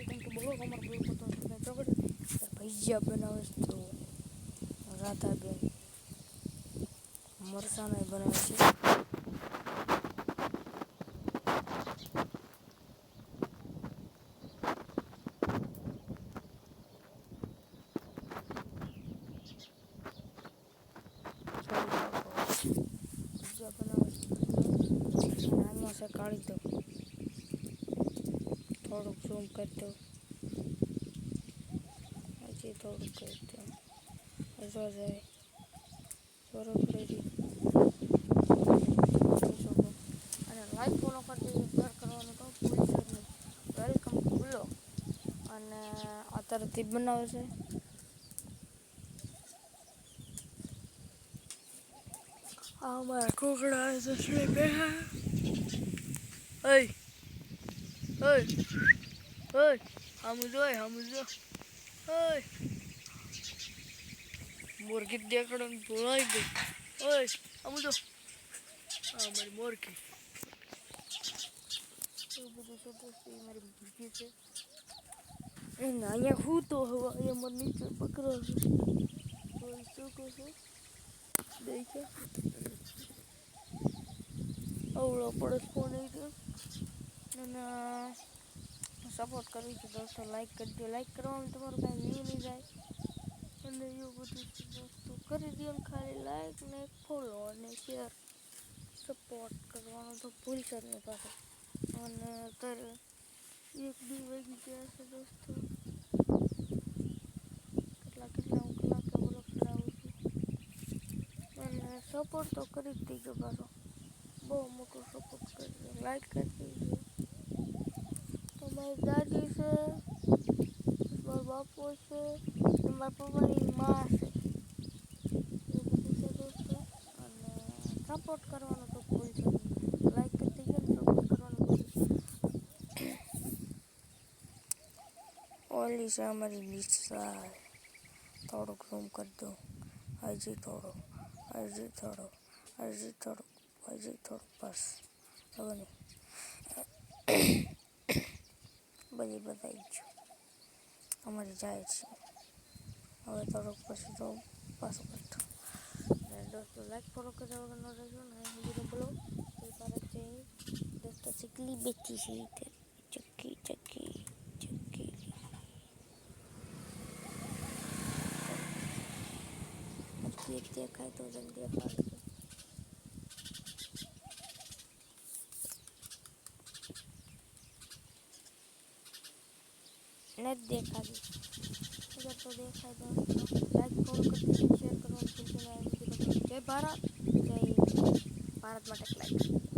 કેમ કે બહુ અમારે બહુ હતો ચોકડ ભજીયા બનાવે છે તો રાધાબેન મરસાના બનાવે છે. ભજીયા બનાવે છે આમાં છે કાઢી દો થોડુંક ઝૂમ કરી દો હજી થોડુંક કરી દો હજુ જાય થોડુંક કરી અને લાઈક ફોલો કરી દેજો શેર કરવાનું તો ભૂલશો નહીં. વેલકમ ટુ બ્લો અને અત્યારે તે બનાવે છે આ મારા કોકડા છે બેહા ઓય ઓય ઓય હમુ જો ઓય મુરગી દેખડો ને ભોળાઈ ગઈ ઓય હમુ જો આ મારી મોરકી એવું બધું છોટું છે મારી મુરગી છે એને અહીંયા હું તો હવે અહીંયા મારે નીચે બકરો છે શું કહું છું દેખે અવળો પડે ફોન આવી અને સપોર્ટ કરવી છે દોસ્તો. લાઈક કરી દો. લાઈક કરવામાં તમારું કાંઈ વ્યૂ નહીં જાય અને એવું બધું દોસ્તો કરી દો. ખાલી લાઈક ને ફોલો અને શેર સપોર્ટ કરવાનું તો ભૂલશો જ નહીં પાછું. અને અત્યારે 1-2 વાગી ગયા છે દોસ્તો. કેટલા હું કલાકે બ્લોગ ચડાવું છું અને સપોર્ટ તો કરી જ દેજો પાછો. બહુ મોટો સપોર્ટ કરજો. લાઈક કરી દેજો. તો મારી દાદી છે, મારો બાપુ છે, મારા પપ્પાની માં છે. એ બધું છે દોસ્તો. અને સપોર્ટ કરવાનો તો ભૂલશો નહીં. લાઈક કરી દેજો ને સપોર્ટ કરવાનું ભૂલશો. ઓલી છે અમારી નિશાળ. થોડુંક ઝૂમ કરી દો. હજી થોડું બસ હવે નહીં બધી બતાવી ગયું અમારી જાય છે. હવે થોડુંક પછી તો પાછું કરતો દોસ્તો. લાઈક ફોલો કર્યા વગર ન રહેજો ને હજી બોલો એ ભારત છે દોસ્તો. ચકલી બેઠી છે ચક્કી દેખાય તો જલ્દી અપાડજો. નથી દેખાતી અગર તો દેખાય તો લાઈક ફોલો કરી શેર કરવાનું ભૂલશો નહીં. જય ભારત, જય ભારત માટે લાઈક.